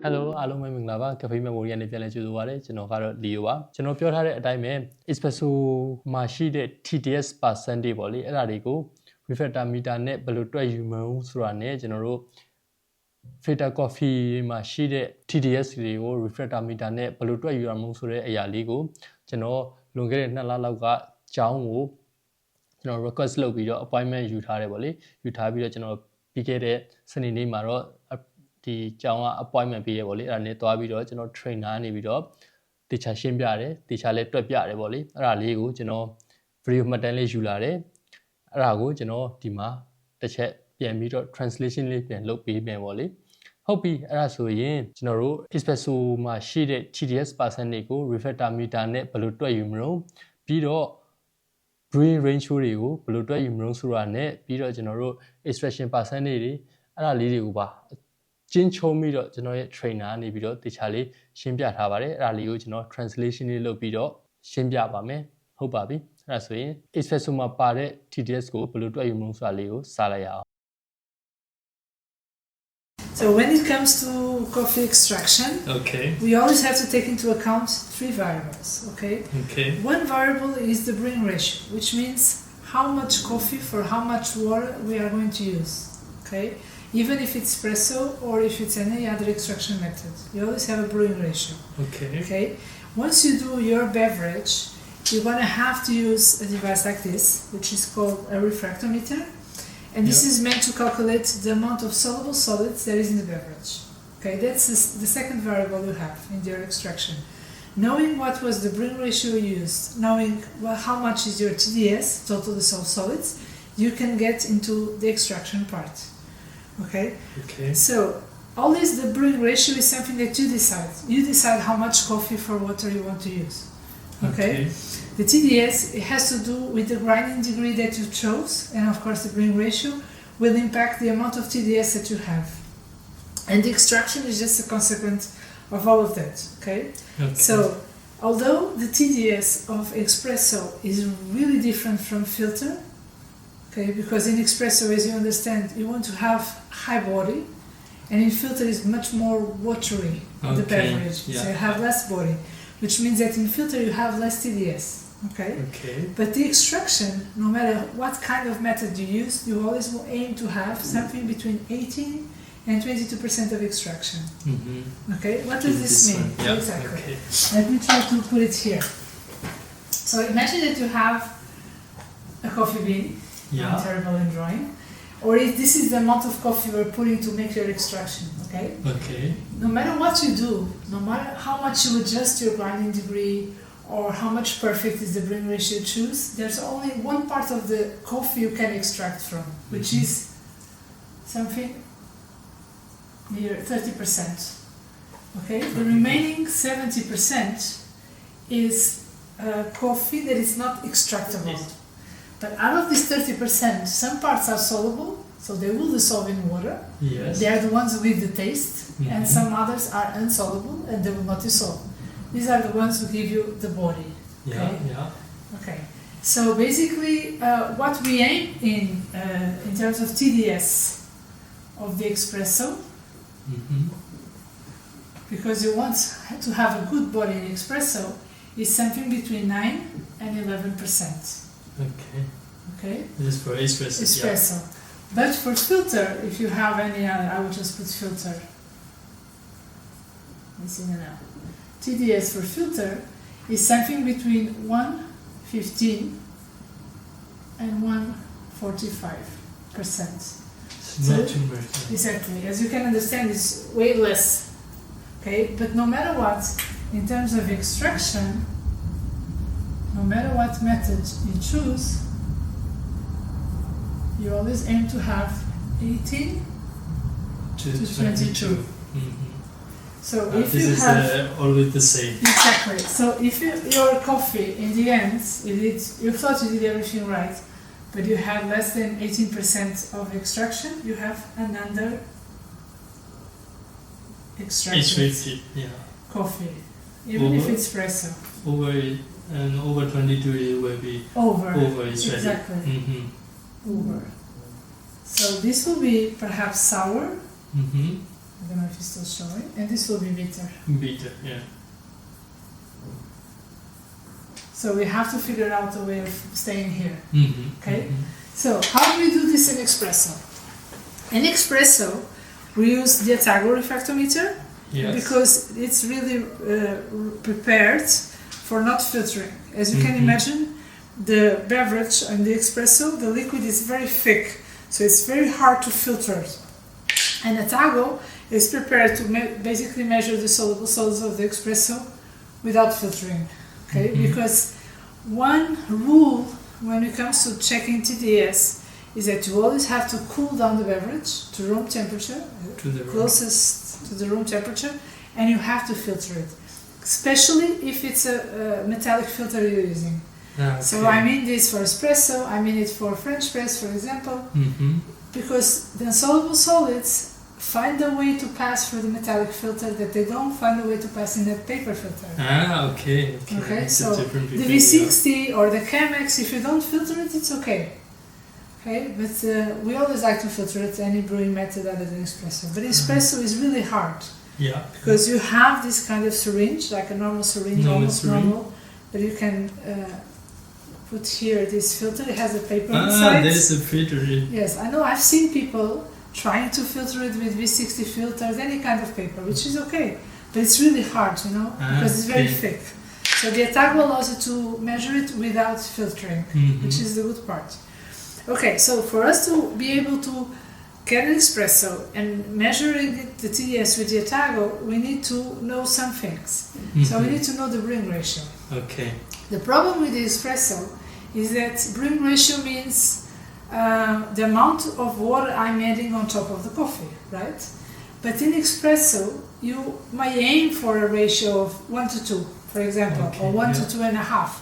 Hello အားလုံးပဲမင်္ဂလာပါ Cafe Memory ကနေပြန်လည်ကြိုဆိုပါရစေကျွန်တော်ကတော့ Leo ပါကျွန်တော်ပြောထားတဲ့အတိုင်းပဲ Espresso မှာရှိတဲ့ TDS percentage ပေါ့လေအဲ့ဒါတွေကို refractor meter နဲ့ဘယ်လိုတွက်ယူမလဲဆိုတာနဲ့ကျွန်တော်တို့ filter coffee မှာရှိတဲ့ TDS တွေကို refractor meter နဲ့ဘယ်လိုတွက်ယူရမလဲဆိုတဲ့အရာလေးကိုကျွန်တော်လွန်ခဲ့တဲ့2လလောက်ကကျောင်းကိုကျွန်တော် request လုပ်ပြီးတော့ appointment ယူထားတယ်ပေါ့လေယူထားပြီးတော့ကျွန်တော်ပြီးခဲ့တဲ့စနေနေ့မှာတော့ဒီကျောင်းက appointment ပေးရပေါ့လေအဲ့ဒါနဲ့တွားပြီးတော့ကျွန်တော် trainer နေပြီးတော့တေချာရှင်းပြတယ်တေချာလည်းတွက်ပြတယ်ပေါ့လေအဲ့ဒါလေးကိုကျွန်တော် video မှတ်တမ်းလေးယူလာတယ်အဲ့ဒါကိုကျွန်တော်ဒီမှာတစ်ချက်ပြန်ပြီးတော့ translation လေးပြန်လုပ်ပေးမယ်ပေါ့လေဟုတ်ပြီအဲ့ဒါဆိုရင်ကျွန်တော်တို့ Espresso မှာရှိတဲ့ TDS percentage ကို refractor meter နဲ့ဘယ်လိုတွက်ယူမလို့ပြီးတော့ brain ratio တွေကိုဘယ်လိုတွက်ယူမလို့ဆိုတာနဲ့ပြီးတော့ကျွန်တော်တို့ extraction percentage တွေအဲ့ဒါလေးတွေကိုပါကျင်းချုံပြီးတော့ကျွန်တော်ရဲ့ trainer နေပြီးတော့တခြားလေးရှင်းပြထားပါတယ်အဲ့ဒါလေးကိုကျွန်တော် translation လေးလုပ်ပြီးတော့ရှင်းပြပါမယ်ဟုတ်ပါပြီအဲ့ဒါဆိုရင် Espresso မှာပါတဲ့ TDS ကိုဘယ်လိုတွက်ယူမလို့ဆိုတာလေးကိုစလိုက်ရအောင် So when it comes to coffee extraction, we always have to take into account three variables, okay? One variable is the brewing ratio, which means how much coffee for how much water we are going to use, okay? Even if it's espresso or if it's any other extraction method, you always have a brewing ratio, okay? Once you do your beverage, you're going to have to use a device like this, which is called a refractometer. And this is meant to calculate the amount of soluble solids that is in the beverage. Okay, that's the second variable you have in your extraction. Knowing what was the brewing ratio used, knowing how much is your TDS, total dissolved solids, you can get into the extraction part. Okay? So, always the brewing ratio is something that you decide. You decide how much coffee for water you want to use. Okay? The TDS, it has to do with the grinding degree that you chose, and of course the brewing ratio will impact the amount of TDS that you have. And the extraction is just a consequence of all of that, okay? So, although the TDS of espresso is really different from filter, okay, because in espresso, as you understand, you want to have high body, and in filter is much more watery, the beverage, so you have less body. Which means that in filter you have less TDS, okay? But the extraction, no matter what kind of method you use, you always will aim to have something between 18 and 22% of extraction. Okay, what does this mean? Exactly. Let me try to put it here. So imagine that you have a coffee bean, I'm terrible in drawing, or if this is the amount of coffee we're putting to make your extraction, okay? No matter what you do, no matter how much you adjust your grinding degree or how much perfect is the brewing ratio you choose, there's only one part of the coffee you can extract from, which is something near 30%. Okay? The remaining 70% is coffee that is not extractable. But out of this 30%, some parts are soluble, so they will dissolve in water. They are the ones with the taste, and some others are insoluble and they will not dissolve. These are the ones who give you the body. Okay. So basically, what we aim in terms of TDS of the espresso, because you want to have a good body in espresso, is something between 9 and 11%. Okay. This is for espresso. But for filter, if you have any other, I will just put filter. Now. TDS for filter is something between 1.15 and 1.45%. Not too much. Exactly. As you can understand, it's way less. Okay, but no matter what, in terms of extraction, no matter what method you choose, you always aim to have 18 to 22. So if this you is have always the same. Exactly. So if your coffee in the end, you thought you did everything right, but you had less than 18% of extraction, you have another extracted coffee, even if it's espresso. Over 22 it will be over extracted. Exactly. Over. So this will be perhaps sour, I don't know if it's still showing. And this will be bitter. Bitter, yeah. So we have to figure out a way of staying here. Okay? So how do we do this in espresso? In espresso, we use the Azevedo refractometer because it's really prepared for not filtering. As you can imagine, the beverage and the espresso, the liquid is very thick, so it's very hard to filter. And Azevedo is prepared to basically measure the soluble solids of the espresso without filtering. Okay, because one rule when it comes to checking TDS is that you always have to cool down the beverage to room temperature, closest to the room temperature, and you have to filter it, especially if it's a metallic filter you're using. Okay. So I mean this for espresso, I mean it for French press, for example, because the insoluble solids find a way to pass through the metallic filter that they don't find a way to pass in the paper filter. Okay. So the V60 or the Chemex, if you don't filter it, it's okay. Okay, but we always like to filter it any brewing method other than espresso. But espresso is really hard. Yeah. Because you have this kind of syringe, like a normal syringe, almost normal, but you can put here this filter. It has a paper inside. There's a filter. Yes, I know. I've seen people trying to filter it with V60 filters, any kind of paper, which is okay, but it's really hard, because it's very thick. So the Azevedo allows you to measure it without filtering, which is the good part. Okay, so for us to be able to get an espresso and measuring the TDS with the Azevedo, we need to know some things. So we need to know the brewing ratio. Okay. The problem with the espresso is that brewing ratio means the amount of water I'm adding on top of the coffee, right? But in espresso, you may aim for a ratio of 1 to 2, for example, or 1 to 2.5.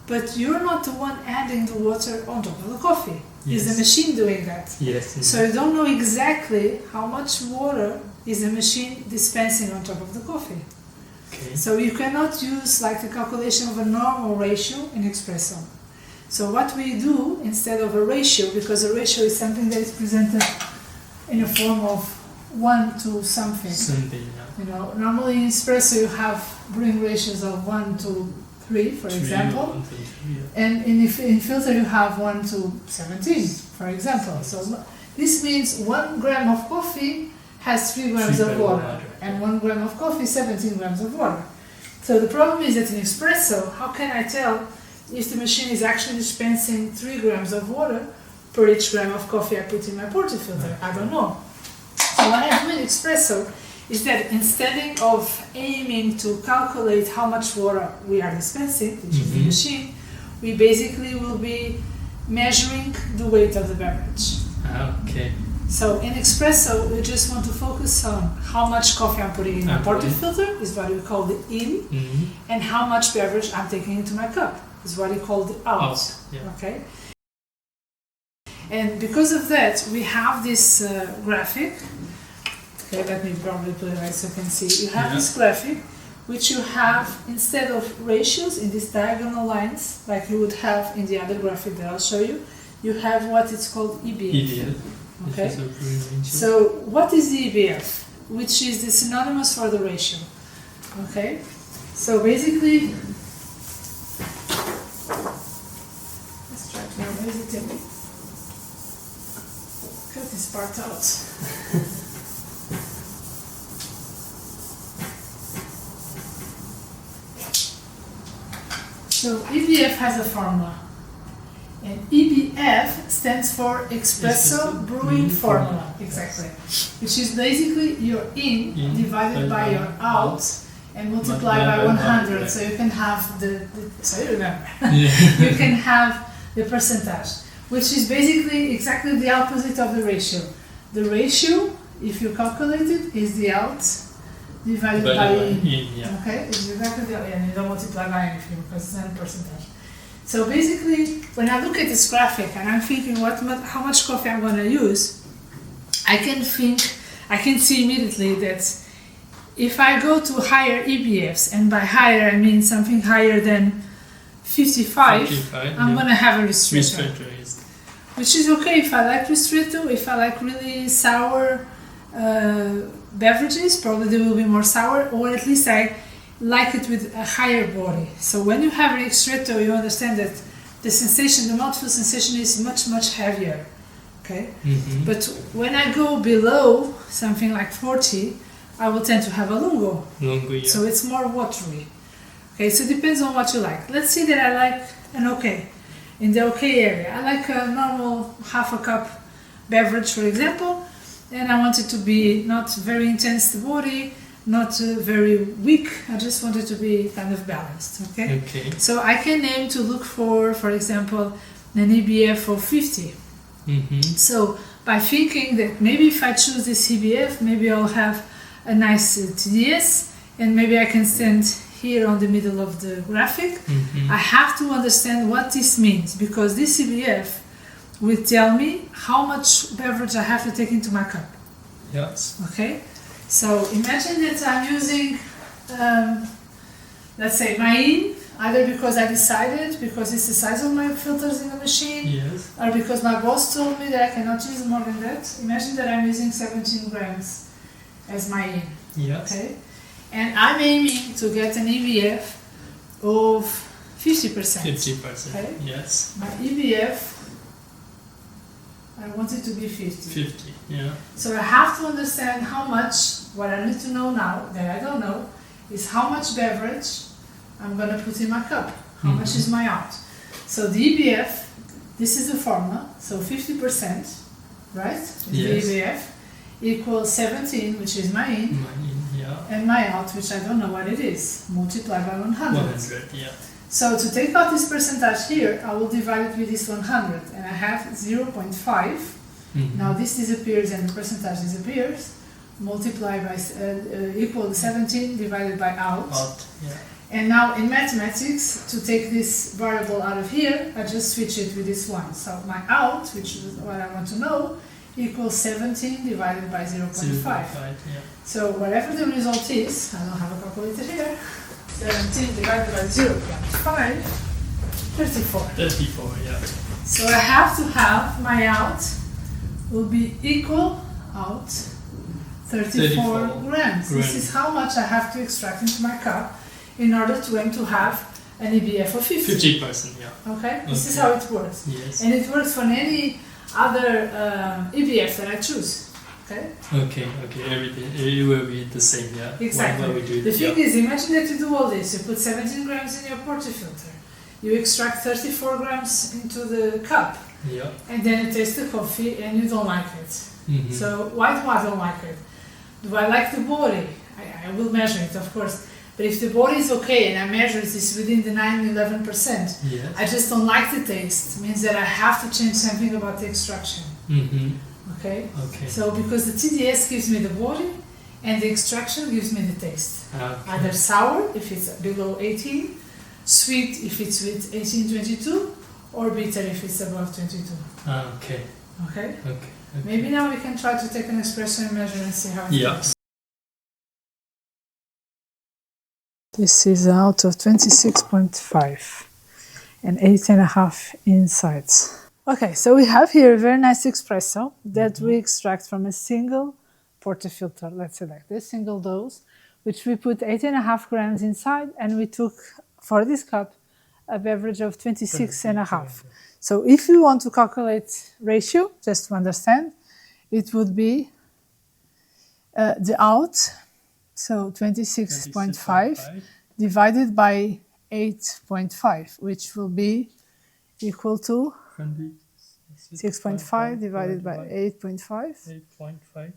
But you're not the one adding the water on top of the coffee. It's the machine doing that. Yes. So you don't know exactly how much water is the machine dispensing on top of the coffee. Okay. So you cannot use like the calculation of a normal ratio in espresso. So what we do instead of a ratio, because a ratio is something that is presented in a form of 1 to something. Normally in espresso you have brewing ratios of 1 to 3, for example, and in filter you have 1 to 17, for example. So this means 1 gram of coffee has 3 grams of water, and 1 gram of coffee 17 grams of water. So the problem is that in espresso, how can I tell if the machine is actually dispensing 3 grams of water per each gram of coffee I put in my portafilter? I don't know. So what I do in espresso is that instead of aiming to calculate how much water we are dispensing, which is the machine, we basically will be measuring the weight of the beverage. Okay. So in espresso, we just want to focus on how much coffee I'm putting in my portafilter, is what we call the in, and how much beverage I'm taking into my cup, is what we call the out. Okay. And because of that, we have this graphic. Okay, let me probably put it right so you can see. You have this graphic, which you have, instead of ratios in these diagonal lines, like you would have in the other graphic that I'll show you, you have what is called EBF. Okay? So what is the EBF? Which is the synonymous for the ratio. Okay? So basically, let's try to erase it and cut this part out. So EBF has a formula, and EBF stands for Espresso Brewing Formula, exactly, which is basically your in divided by your out and multiplied by 100, so you can have so you remember, you can have the percentage, which is basically exactly the opposite of the ratio. The ratio, if you calculate it, is the out divided by in. Okay, it's exactly the and you don't multiply by anything because it's not a percentage. So basically, when I look at this graphic and I'm thinking how much coffee I'm going to use, I can see immediately that if I go to higher EBFs, and by higher I mean something higher than 55 I'm going to have a ristretto. Which is okay if I like ristretto, if I like really sour beverages, probably they will be more sour, or at least I like it with a higher body. So when you have an Espresso, you understand that the sensation, the mouthfeel sensation is much, much heavier. Okay? But when I go below something like 40, I will tend to have a lungo. So it's more watery. Okay, so it depends on what you like. Let's say that I like an okay. In the okay area, I like a normal half a cup beverage, for example, and I want it to be not very intense, the body, not very weak. I just want it to be kind of balanced. Okay. So I can aim to look for example, an EBF of 50. So by thinking that maybe if I choose this EBF, maybe I'll have a nice TDS, and maybe I can stand here on the middle of the graphic. I have to understand what this means, because this EBF will tell me how much beverage I have to take into my cup. Yes. Okay, so imagine that I'm using, let's say, Myanmar, either because I decided, because it's the size of my filters in the machine, or because my boss told me that I cannot use more than that. Imagine that I'm using 17 grams as my in. Okay, and I'm aiming to get an EBF of 50%. 50%. Okay? Yes. My EBF, I want it to be 50. 50. Yeah. So I have to understand how much. What I need to know now that I don't know is how much beverage I'm going to put in my cup. How much is my out? So the EBF, this is the formula. So 50%, right? Is the EBF equals 17, which is my in, and my out, which I don't know what it is, multiplied by 100. 100, yeah. So to take out this percentage here, I will divide it with this 100, and I have 0.5. Now this disappears and the percentage disappears. Multiply by equal 17 divided by out. And now in mathematics, to take this variable out of here, I just switch it with this one. So my out, which is what I want to know, equals 17 divided by 0.5. So whatever the result is, I don't have a calculator here, 17 divided by 0.5, 34. 34, yeah. So I have to have my out will be equal out 34 grams. This is how much I have to extract into my cup in order to aim to have an EBF of 50. 50%, yeah. Okay? This is how it works. Yes. And it works for any other EBF that I choose. Okay? Okay. Everything, it will be the same, yeah. Exactly. When we do the thing is, imagine that you do all this. You put 17 grams in your portafilter. You extract 34 grams into the cup. Yeah. And then you taste the coffee and you don't like it. So why do I don't like it? Do I like the body? I will measure it, of course. But if the body is okay and I measure this within the 9-11%, I just don't like the taste. It means that I have to change something about the extraction. Okay? So because the TDS gives me the body and the extraction gives me the taste. Either sour if it's below 18, sweet if it's with 18-22, or bitter if it's above 22. Okay? Maybe now we can try to take an espresso and measure and see how it goes. This is out of 26.5 and 8.5 insides. Okay, so we have here a very nice espresso that we extract from a single portafilter, let's say like this, single dose, which we put 8.5 grams inside, and we took, for this cup, a beverage of 26.5. So if you want to calculate ratio, just to understand, it would be the out, so 26.5 divided by 8.5, which will be equal to 6.5 divided by 8.5.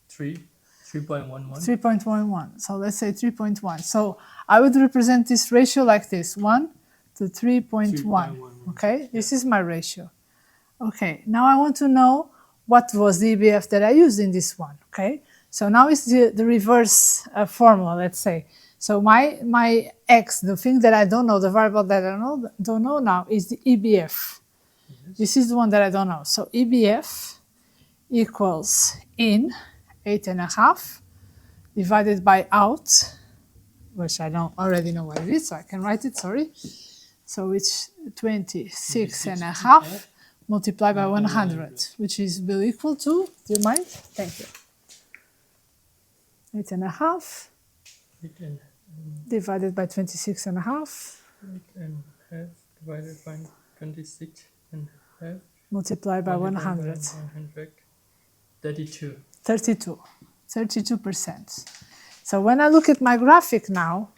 3.11. So let's say 3.1. So I would represent this ratio like this, 1 to 3.1. Okay, this is my ratio. Okay, now I want to know what was the EBF that I used in this one. Okay, so now it's the reverse formula, let's say. So my X, the thing that I don't know, the variable that I don't know now is the EBF. This is the one that I don't know. So EBF equals in 8.5 divided by out, which I don't already know what it is, so I can write it, sorry. So it's 26.5 multiplied by 100, which is will equal to, do you mind? Thank you. 8.5 divided by 26.5. 8.5 divided by 26.5. Multiplied by 100. 32. 32%. So when I look at my graphic now,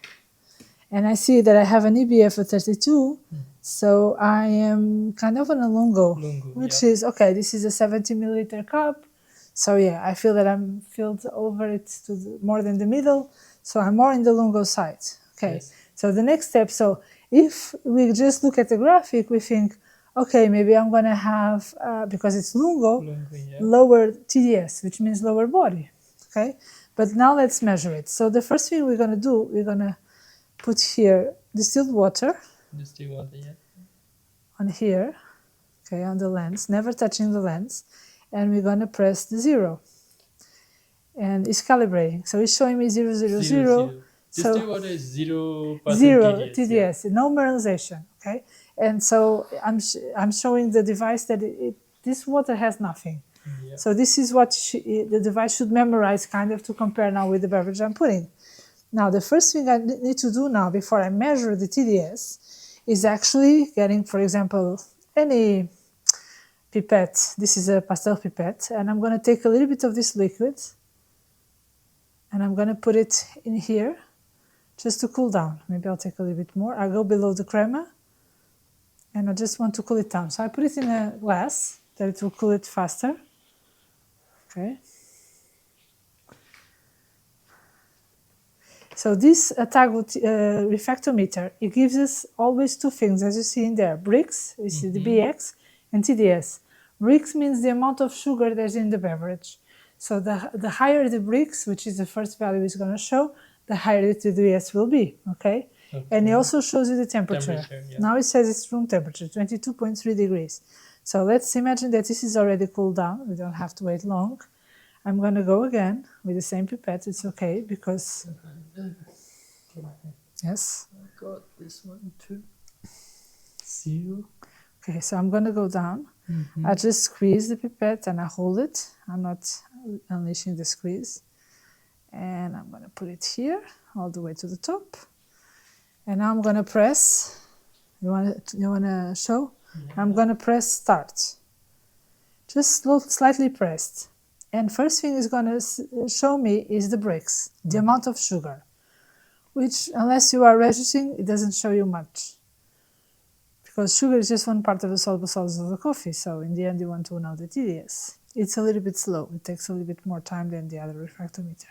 and I see that I have an EBF of 32, so I am kind of on a lungo, which is, okay, this is a 70 milliliter cup. So yeah, I feel that I'm filled over it to more than the middle. So I'm more in the lungo side. Okay, yes. So the next step, so if we just look at the graphic, we think, okay, maybe I'm going to have, because it's lungo, lower TDS, which means lower body. Okay, but now let's measure it. So the first thing we're going to do, we're going to put here distilled water. Distilled water, yeah. On here, okay, on the lens, never touching the lens. And we're going to press the 0. And it's calibrating. So it's showing me 0, 0, 0. So distilled water is 0% TDS, yeah. No mineralization, okay? And so I'm showing the device that this water has nothing. Yeah. So this is what the device should memorize kind of to compare now with the beverage I'm putting. Now, the first thing I need to do now before I measure the TDS is actually getting, for example, any pipette. This is a pastel pipette, and I'm going to take a little bit of this liquid and I'm going to put it in here just to cool down. Maybe I'll take a little bit more. I'll go below the crema and I just want to cool it down. So I put it in a glass that it will cool it faster. Okay. So this refractometer, it gives us always two things, as you see in there, bricks, you see the BX, and TDS. Bricks means the amount of sugar there's in the beverage. So the higher the bricks, which is the first value it's going to show, the higher the TDS will be, okay? And it also shows you the temperature. Yeah. Now it says it's room temperature, 22.3 degrees. So let's imagine that this is already cooled down. We don't have to wait long. I'm going to go again with the same pipette. It's okay because... Yes? I got this one too. 0. Okay, so I'm going to go down. I just squeeze the pipette and I hold it. I'm not unleashing the squeeze. And I'm going to put it here all the way to the top. And now I'm going to press. You want to show? Yeah. I'm going to press start. Just slightly pressed. And first thing is going to show me is the bricks, the amount of sugar, which unless you are registering, it doesn't show you much. Because sugar is just one part of the soluble solids of the coffee, so in the end you want to know the TDS. It's a little bit slow. It takes a little bit more time than the other refractometer.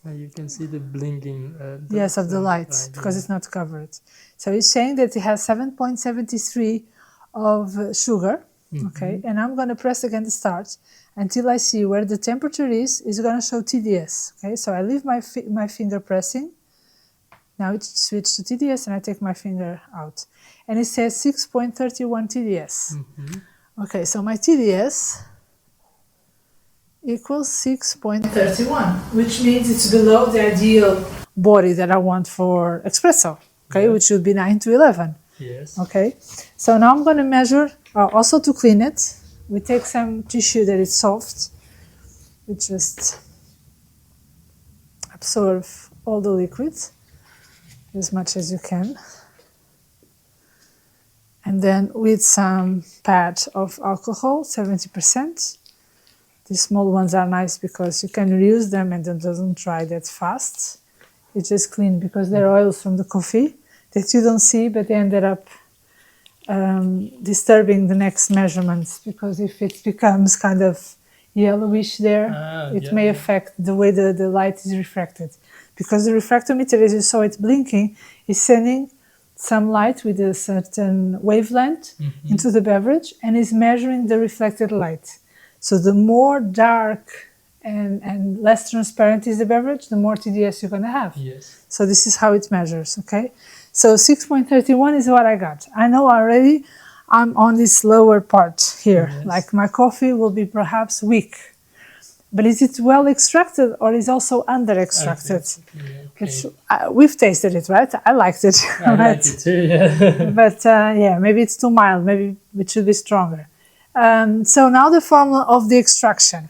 You can see the blinking. Yes, of the light, because it's not covered. So it's saying that it has 7.73 of sugar. Okay, and I'm going to press again the start until I see where the temperature is going to show TDS. Okay, so I leave my finger pressing. Now it switched to TDS and I take my finger out. And it says 6.31 TDS. Okay, so my TDS equals 6.31, which means it's below the ideal body that I want for espresso, okay, which would be 9 to 11. Yes. Okay, so now I'm going to measure, also to clean it, we take some tissue that is soft, we just absorb all the liquid as much as you can. And then with some pad of alcohol, 70%. These small ones are nice because you can reuse them and it doesn't dry that fast. It's just clean because they're oils from the coffee that you don't see, but they ended up disturbing the next measurements, because if it becomes kind of yellowish there, it may affect the way the light is refracted. Because the refractometer, as you saw it blinking, is sending some light with a certain wavelength into the beverage and is measuring the reflected light. So the more dark and less transparent is the beverage, the more TDS you're going to have. Yes. So this is how it measures, okay? So 6.31 is what I got. I know already I'm on this lower part here. Yes. Like my coffee will be perhaps weak. But is it well extracted or is also under extracted? Okay. Which we've tasted it, right? I liked it. I like it too, yeah. But yeah, maybe it's too mild. Maybe it should be stronger. So now the formula of the extraction.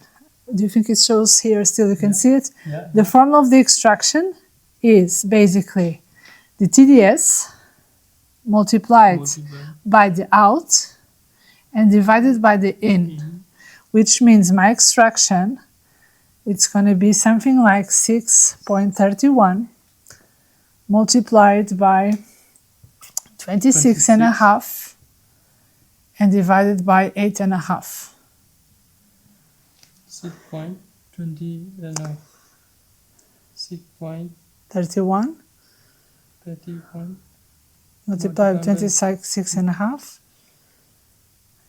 do you think it shows here still? You can see it? Yeah. The formula of the extraction is basically the TDS multiplied by the out and divided by the in, which means my extraction, it's going to be something like 6.31 multiplied by 26 and a half and divided by 8.5. 6.20, no, 6.31 multiplied by 26 and a half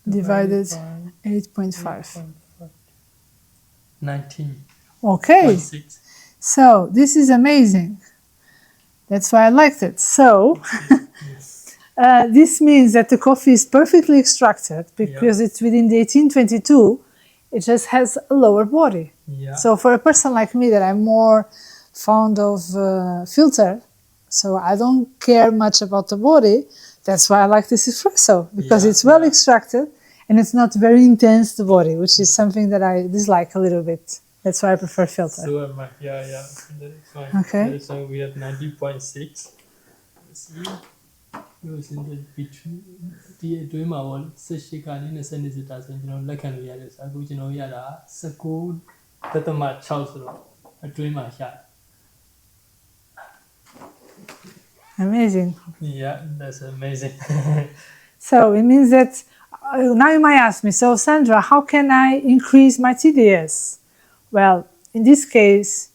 divided 8.5. 19. Okay, so this is amazing. That's why I liked it. So this means that the coffee is perfectly extracted because it's within the 1822. It just has a lower body. Yeah. So for a person like me that I'm more fond of filter, so I don't care much about the body, that's why I like this espresso, because it's well extracted and it's not very intense, the body, which is something that I dislike a little bit. That's why I prefer filter. So am I. Yeah, that is fine. Okay. So we have 90.6. See, goes in the between the doing my one. Seshika in a sentence it doesn't, like an realis. I go, yada, Sako, that the match house, a dream my shot. Amazing. Yeah, that's amazing. So it means that now you might ask me, so Sandra, how can I increase my TDS? Well, in this case,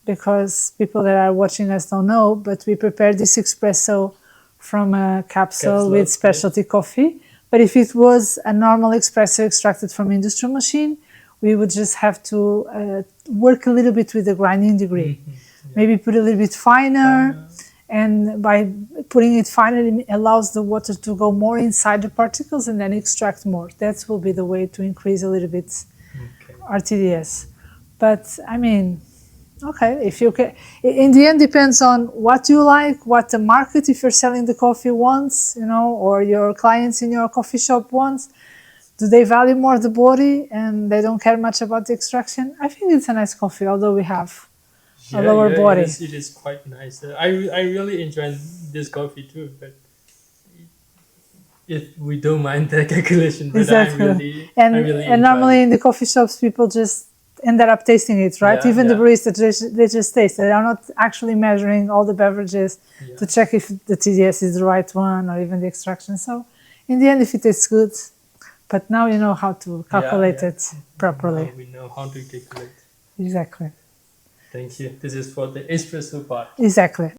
because people that are watching us don't know, but we prepared this espresso from a capsule with specialty coffee. But if it was a normal espresso extracted from industrial machine, we would just have to work a little bit with the grinding degree. Maybe put a little bit finer. And by putting it finer, it allows the water to go more inside the particles and then extract more. That will be the way to increase a little bit our TDS. But I mean, okay, if you can, in the end depends on what you like, what the market, if you're selling the coffee wants, or your clients in your coffee shop wants. Do they value more the body and they don't care much about the extraction? I think it's a nice coffee, although we have a lower body. It is quite nice. I really enjoy this coffee too, but if we don't mind the calculation, but exactly. I really and normally in the coffee shops, people just ended up tasting it, right? Even the baristas, they just taste. They are not actually measuring all the beverages to check if the TDS is the right one or even the extraction. So in the end, if it tastes good, but now you know how to calculate it properly. Now we know how to calculate. Exactly. Thank you. This is for the espresso part. Exactly.